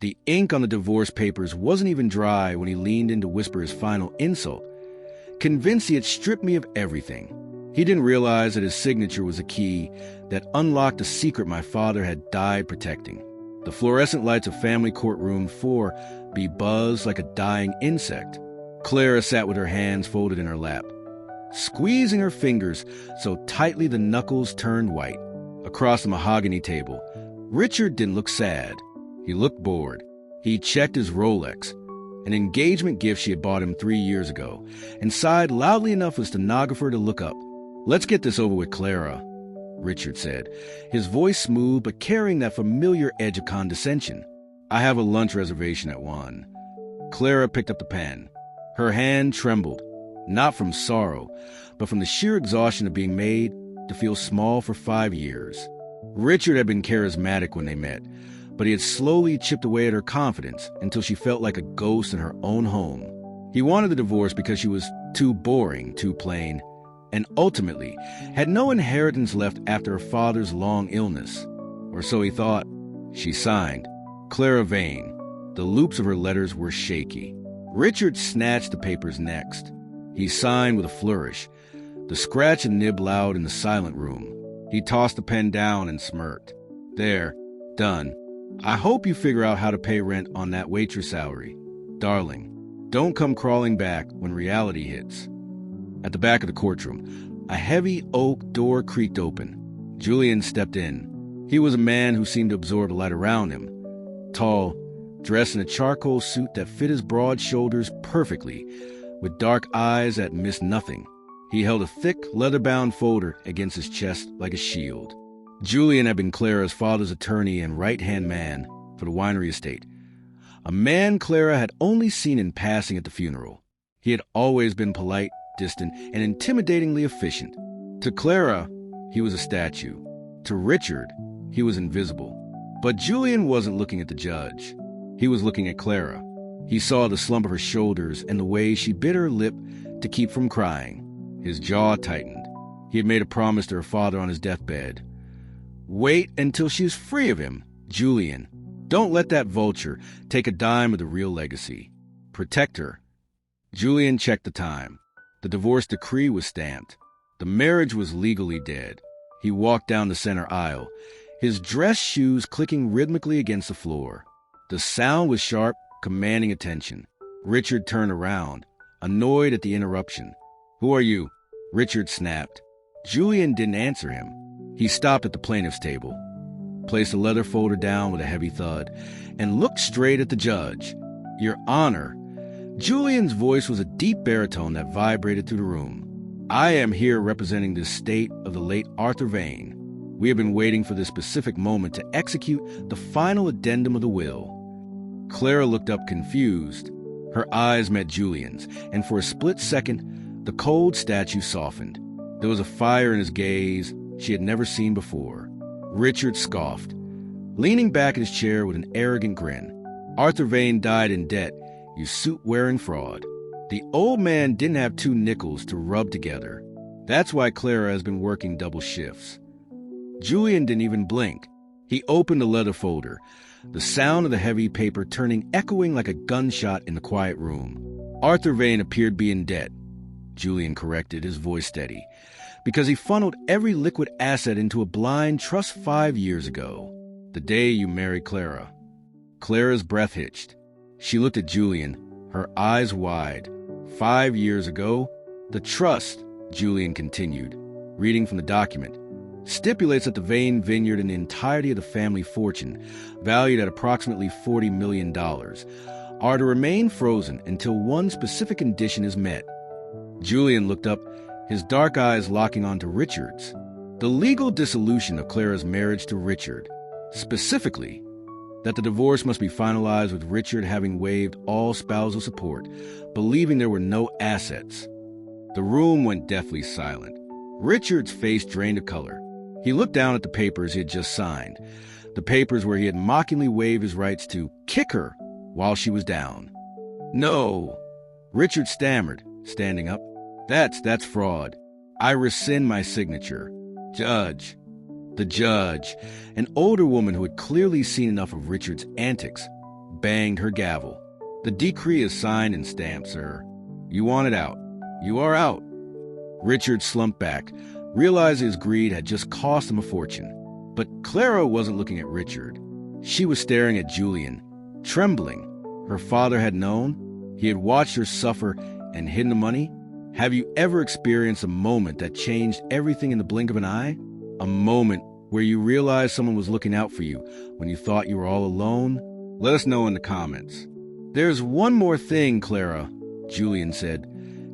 The ink on the divorce papers wasn't even dry when he leaned in to whisper his final insult, convinced he had stripped me of everything. He didn't realize that his signature was a key that unlocked a secret my father had died protecting. The fluorescent lights of family courtroom 4B buzzed like a dying insect. Clara sat with her hands folded in her lap, squeezing her fingers so tightly the knuckles turned white. Across the mahogany table, Richard didn't look sad. He looked bored. He checked his Rolex, an engagement gift she had bought him 3 years ago, and sighed loudly enough for the stenographer to look up. "Let's get this over with, Clara," Richard said, his voice smooth but carrying that familiar edge of condescension. "I have a lunch reservation at 1. Clara picked up the pen. Her hand trembled, not from sorrow, but from the sheer exhaustion of being made to feel small for 5 years. Richard had been charismatic when they met, but he had slowly chipped away at her confidence until she felt like a ghost in her own home. He wanted the divorce because she was too boring, too plain, and ultimately had no inheritance left after her father's long illness. Or so he thought. She signed, Clara Vane. The loops of her letters were shaky. Richard snatched the papers next. He signed with a flourish, the scratch and nib loud in the silent room. He tossed the pen down and smirked. "There, done. I hope you figure out how to pay rent on that waitress salary. Darling, don't come crawling back when reality hits." At the back of the courtroom, a heavy oak door creaked open. Julian stepped in. He was a man who seemed to absorb the light around him. Tall, dressed in a charcoal suit that fit his broad shoulders perfectly, with dark eyes that missed nothing. He held a thick, leather-bound folder against his chest like a shield. Julian had been Clara's father's attorney and right-hand man for the winery estate, a man Clara had only seen in passing at the funeral. He had always been polite, distant, and intimidatingly efficient. To Clara, he was a statue. To Richard, he was invisible. But Julian wasn't looking at the judge. He was looking at Clara. He saw the slump of her shoulders and the way she bit her lip to keep from crying. His jaw tightened. He had made a promise to her father on his deathbed. Wait until she is free of him, Julian. Don't let that vulture take a dime of the real legacy. Protect her. Julian checked the time. The divorce decree was stamped. The marriage was legally dead. He walked down the center aisle, his dress shoes clicking rhythmically against the floor. The sound was sharp, commanding attention. Richard turned around, annoyed at the interruption. "Who are you?" Richard snapped. Julian didn't answer him. He stopped at the plaintiff's table, placed the leather folder down with a heavy thud, and looked straight at the judge. "Your Honor." Julian's voice was a deep baritone that vibrated through the room. "I am here representing the estate of the late Arthur Vane. We have been waiting for this specific moment to execute the final addendum of the will." Clara looked up confused. Her eyes met Julian's, and for a split second, the cold statue softened. There was a fire in his gaze she had never seen before. Richard scoffed, leaning back in his chair with an arrogant grin. "Arthur Vane died in debt, you suit-wearing fraud." The old man didn't have 2 nickels to rub together. That's why Clara has been working double shifts. Julian didn't even blink. He opened the leather folder, the sound of the heavy paper turning echoing like a gunshot in the quiet room. "Arthur Vane appeared to be in debt," Julian corrected, his voice steady, "because he funneled every liquid asset into a blind trust 5 years ago, the day you married Clara." Clara's breath hitched. She looked at Julian, her eyes wide. 5 years ago, the trust, Julian continued, reading from the document, stipulates that the Vane vineyard and the entirety of the family fortune, valued at approximately $40 million, are to remain frozen until one specific condition is met. Julian looked up, his dark eyes locking onto Richard's. The legal dissolution of Clara's marriage to Richard. Specifically, that the divorce must be finalized with Richard having waived all spousal support, believing there were no assets. The room went deathly silent. Richard's face drained of color. He looked down at the papers he had just signed, the papers where he had mockingly waived his rights to kick her while she was down. "No," Richard stammered, standing up. That's fraud. I rescind my signature. Judge." The judge, an older woman who had clearly seen enough of Richard's antics, banged her gavel. "The decree is signed and stamped, sir. You want it out. You are out." Richard slumped back, realized his greed had just cost him a fortune. But Clara wasn't looking at Richard. She was staring at Julian, trembling. Her father had known. He had watched her suffer and hidden the money. Have you ever experienced a moment that changed everything in the blink of an eye? A moment where you realized someone was looking out for you when you thought you were all alone? Let us know in the comments. "There's one more thing, Clara," Julian said,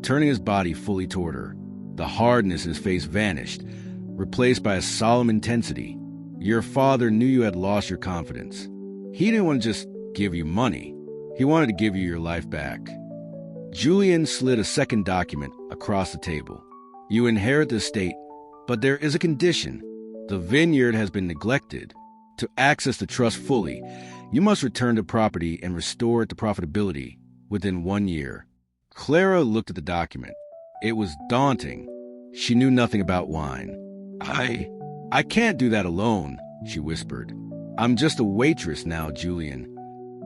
turning his body fully toward her. The hardness in his face vanished, replaced by a solemn intensity. "Your father knew you had lost your confidence. He didn't want to just give you money. He wanted to give you your life back." Julian slid a second document across the table. "You inherit the estate, but there is a condition. The vineyard has been neglected. To access the trust fully, you must return the property and restore it to profitability within 1 year." Clara looked at the document. It was daunting. She knew nothing about wine. I can't do that alone," she whispered. "I'm just a waitress now, Julian."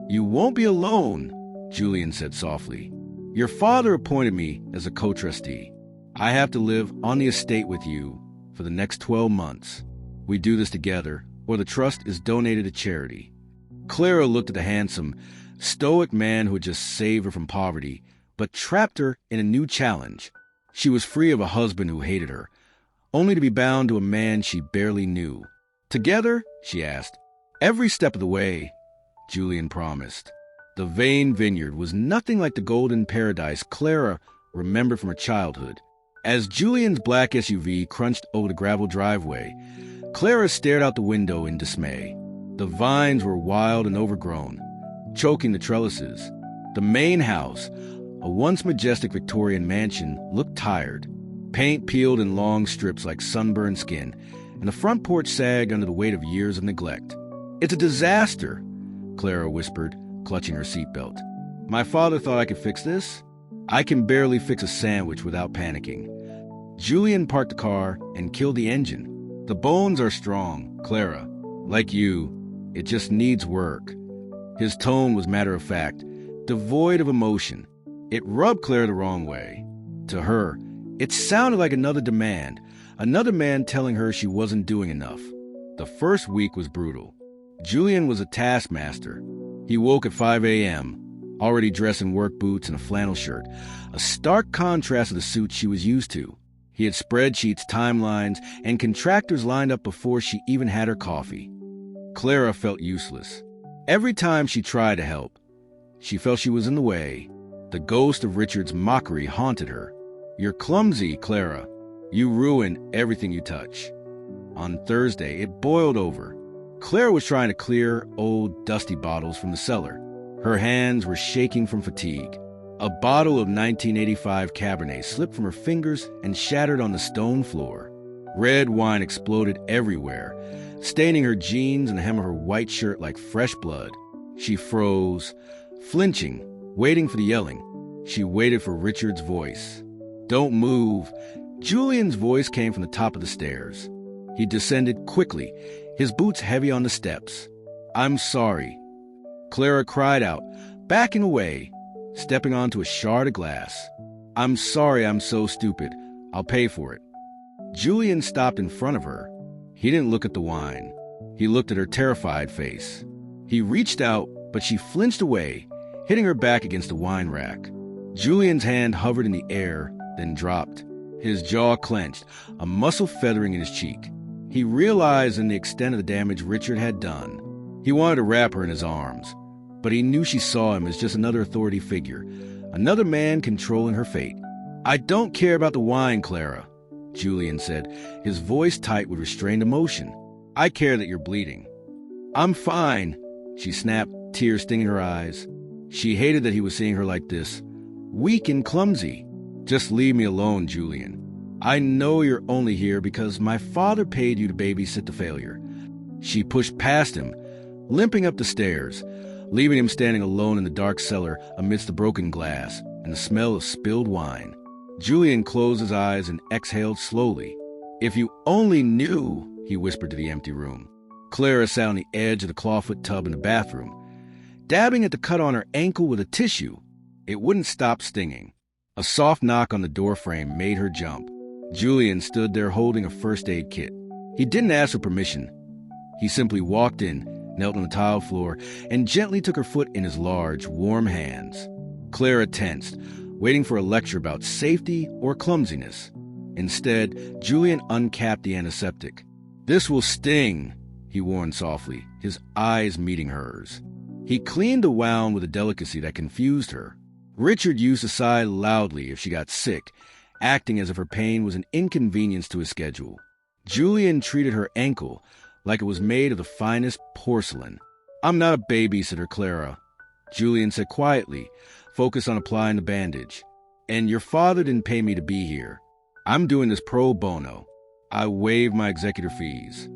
"You won't be alone," Julian said softly. "Your father appointed me as a co-trustee. I have to live on the estate with you for the next 12 months. We do this together, or the trust is donated to charity." Clara looked at the handsome, stoic man who had just saved her from poverty, but trapped her in a new challenge. She was free of a husband who hated her, only to be bound to a man she barely knew. "Together?" she asked. "Every step of the way," Julian promised. The Vane Vineyard was nothing like the golden paradise Clara remembered from her childhood. As Julian's black SUV crunched over the gravel driveway, Clara stared out the window in dismay. The vines were wild and overgrown, choking the trellises. The main house, a once majestic Victorian mansion, looked tired. Paint peeled in long strips like sunburned skin, and the front porch sagged under the weight of years of neglect. "It's a disaster," Clara whispered, clutching her seatbelt. "My father thought I could fix this. I can barely fix a sandwich without panicking." Julian parked the car and killed the engine. "The bones are strong, Clara. Like you, it just needs work." His tone was matter-of-fact, devoid of emotion. It rubbed Clara the wrong way. To her, it sounded like another demand, another man telling her she wasn't doing enough. The first week was brutal. Julian was a taskmaster. He woke at 5 a.m., already dressed in work boots and a flannel shirt, a stark contrast to the suit she was used to. He had spreadsheets, timelines, and contractors lined up before she even had her coffee. Clara felt useless. Every time she tried to help, she felt she was in the way. The ghost of Richard's mockery haunted her. "You're clumsy, Clara. You ruin everything you touch." On Thursday, it boiled over. Clara was trying to clear old, dusty bottles from the cellar. Her hands were shaking from fatigue. A bottle of 1985 Cabernet slipped from her fingers and shattered on the stone floor. Red wine exploded everywhere, staining her jeans and the hem of her white shirt like fresh blood. She froze, flinching, waiting for the yelling. She waited for Richard's voice. "Don't move." Julian's voice came from the top of the stairs. He descended quickly, his boots heavy on the steps. "I'm sorry." Clara cried out, backing away, stepping onto a shard of glass. "I'm sorry I'm so stupid. I'll pay for it." Julian stopped in front of her. He didn't look at the wine. He looked at her terrified face. He reached out, but she flinched away, hitting her back against the wine rack. Julian's hand hovered in the air, then dropped. His jaw clenched, a muscle feathering in his cheek. He realized in the extent of the damage Richard had done. He wanted to wrap her in his arms, but he knew she saw him as just another authority figure, another man controlling her fate. "I don't care about the wine, Clara," Julian said, his voice tight with restrained emotion. "I care that you're bleeding." "I'm fine," she snapped, tears stinging her eyes. She hated that he was seeing her like this, weak and clumsy. "Just leave me alone, Julian. I know you're only here because my father paid you to babysit the failure." She pushed past him, limping up the stairs, leaving him standing alone in the dark cellar amidst the broken glass and the smell of spilled wine. Julian closed his eyes and exhaled slowly. "If you only knew," he whispered to the empty room. Clara sat on the edge of the clawfoot tub in the bathroom. dabbing at the cut on her ankle with a tissue. It wouldn't stop stinging. A soft knock on the doorframe made her jump. Julian stood there holding a first aid kit. He didn't ask for permission. He simply walked in, knelt on the tile floor, and gently took her foot in his large, warm hands. Clara tensed, waiting for a lecture about safety or clumsiness. Instead, Julian uncapped the antiseptic. "This will sting," he warned softly, his eyes meeting hers. He cleaned the wound with a delicacy that confused her. Richard used to sigh loudly if she got sick, acting as if her pain was an inconvenience to his schedule. Julian treated her ankle like it was made of the finest porcelain. "I'm not a babysitter, Clara," Julian said quietly, focused on applying the bandage. "And your father didn't pay me to be here. I'm doing this pro bono. I waive my executor fees."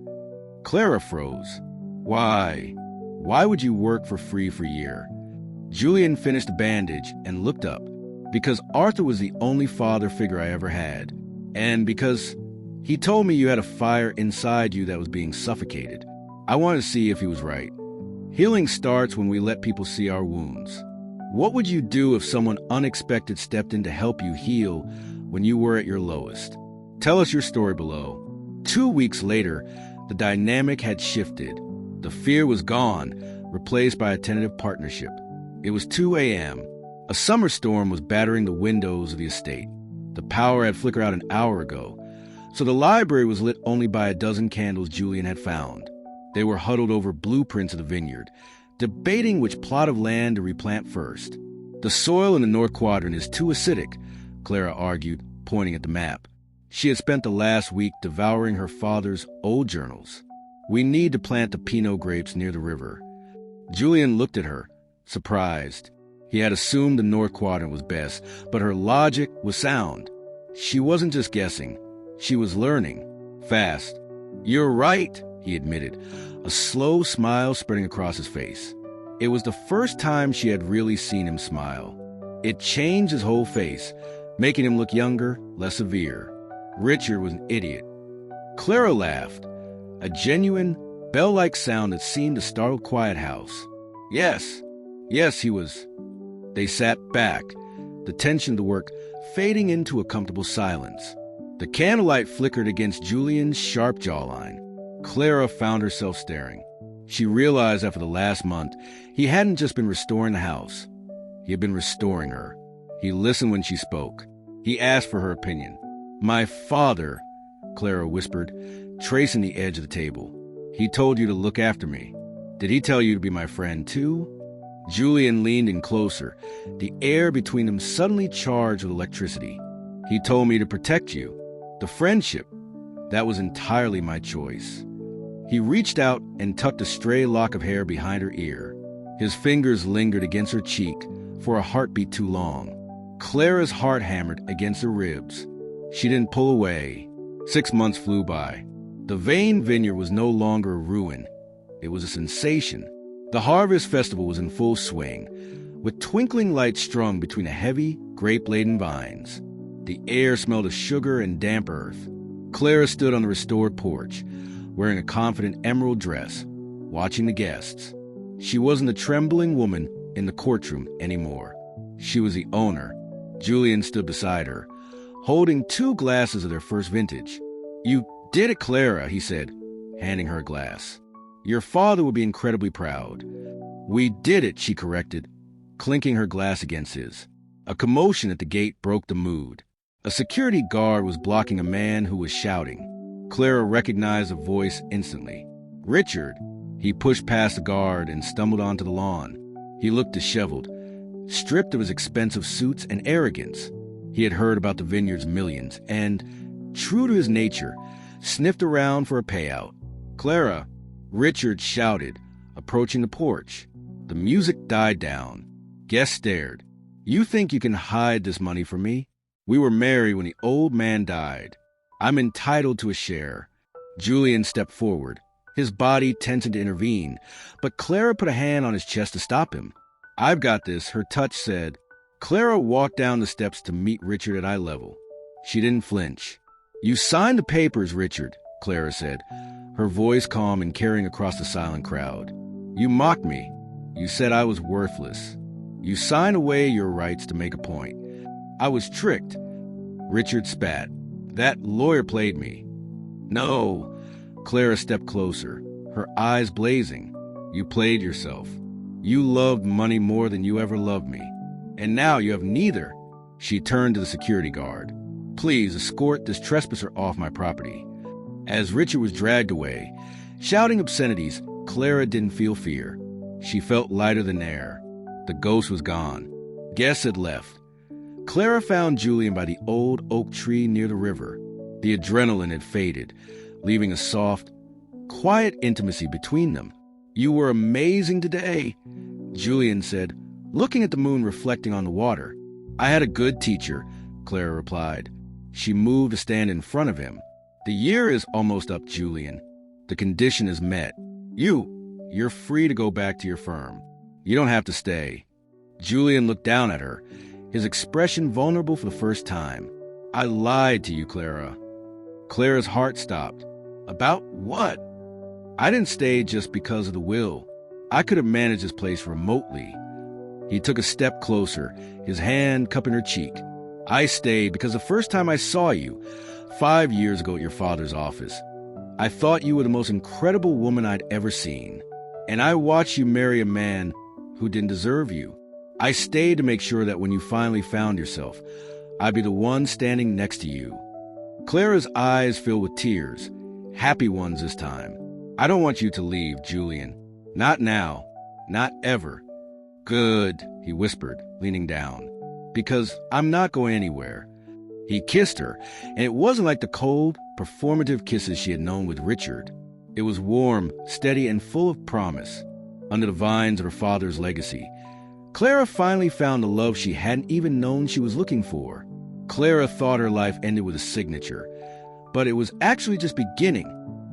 Clara froze. Why? Why would you work for free for a year? Julian finished the bandage and looked up. "Because Arthur was the only father figure I ever had. And because he told me you had a fire inside you that was being suffocated. I wanted to see if he was right. Healing starts when we let people see our wounds. What would you do if someone unexpected stepped in to help you heal when you were at your lowest? Tell us your story below." 2 weeks later, the dynamic had shifted. The fear was gone, replaced by a tentative partnership. It was 2 a.m. A summer storm was battering the windows of the estate. The power had flickered out an hour ago, so the library was lit only by a dozen candles Julian had found. They were huddled over blueprints of the vineyard, debating which plot of land to replant first. "The soil in the North Quadrant is too acidic," Clara argued, pointing at the map. She had spent the last week devouring her father's old journals. "We need to plant the Pinot grapes near the river." Julian looked at her, surprised. He had assumed the North Quadrant was best, but her logic was sound. She wasn't just guessing. She was learning. Fast. "You're right," he admitted, a slow smile spreading across his face. It was the first time she had really seen him smile. It changed his whole face, making him look younger, less severe. Richard was an idiot. Clara laughed, a genuine, bell-like sound that seemed to startle a quiet house. Yes, he was. They sat back, the tension of the work fading into a comfortable silence. The candlelight flickered against Julian's sharp jawline. Clara found herself staring. She realized that for the last month, he hadn't just been restoring the house. He had been restoring her. He listened when she spoke. He asked for her opinion. "My father," Clara whispered, tracing the edge of the table. "He told you to look after me. Did he tell you to be my friend too?" Julian leaned in closer, the air between them suddenly charged with electricity. "He told me to protect you. The friendship. That was entirely my choice." He reached out and tucked a stray lock of hair behind her ear. His fingers lingered against her cheek for a heartbeat too long. Clara's heart hammered against her ribs. She didn't pull away. 6 months flew by. The Vane Vineyard was no longer a ruin. It was a sensation. The Harvest Festival was in full swing, with twinkling lights strung between the heavy, grape-laden vines. The air smelled of sugar and damp earth. Clara stood on the restored porch, wearing a confident emerald dress, watching the guests. She wasn't the trembling woman in the courtroom anymore. She was the owner. Julian stood beside her, holding 2 glasses of their first vintage. "You did it, Clara," he said, handing her a glass. "Your father would be incredibly proud." "We did it," she corrected, clinking her glass against his. A commotion at the gate broke the mood. A security guard was blocking a man who was shouting. Clara recognized the voice instantly. "Richard." He pushed past the guard and stumbled onto the lawn. He looked disheveled, stripped of his expensive suits and arrogance. He had heard about the vineyard's millions and, true to his nature, sniffed around for a payout. "Clara," Richard shouted, approaching the porch. The music died down. Guests stared. "You think you can hide this money from me? We were married when the old man died. I'm entitled to a share." Julian stepped forward, his body tensing to intervene, but Clara put a hand on his chest to stop him. "I've got this," her touch said. Clara walked down the steps to meet Richard at eye level. She didn't flinch. "You signed the papers, Richard," Clara said, her voice calm and carrying across the silent crowd. "You mocked me. You said I was worthless. You signed away your rights to make a point. I was tricked. Richard spat. That lawyer played me. No. Clara stepped closer, her eyes blazing. You played yourself. You loved money more than you ever loved me. And now you have neither. She turned to the security guard. Please escort this trespasser off my property. As Richard was dragged away, shouting obscenities, Clara didn't feel fear. She felt lighter than air. The ghost was gone. Guests had left. Clara found Julian by the old oak tree near the river. The adrenaline had faded, leaving a soft, quiet intimacy between them. You were amazing today, Julian said, looking at the moon reflecting on the water. I had a good teacher, Clara replied. She moved to stand in front of him. The year is almost up, Julian. The condition is met. You're free to go back to your firm. You don't have to stay. Julian looked down at her, his expression vulnerable for the first time. I lied to you, Clara. Clara's heart stopped. About what? I didn't stay just because of the will. I could have managed this place remotely. He took a step closer, his hand cupping her cheek. I stayed because the first time I saw you, 5 years ago at your father's office, I thought you were the most incredible woman I'd ever seen. And I watched you marry a man who didn't deserve you. I stayed to make sure that when you finally found yourself, I'd be the one standing next to you. Clara's eyes filled with tears, happy ones this time. I don't want you to leave, Julian. Not now. Not ever. Good, he whispered, leaning down. Because I'm not going anywhere. He kissed her, and it wasn't like the cold, performative kisses she had known with Richard. It was warm, steady, and full of promise. Under the vines of her father's legacy, Clara finally found the love she hadn't even known she was looking for. Clara thought her life ended with a signature, but it was actually just beginning.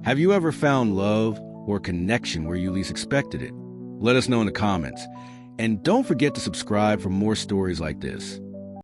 Have you ever found love or connection where you least expected it? Let us know in the comments. And don't forget to subscribe for more stories like this.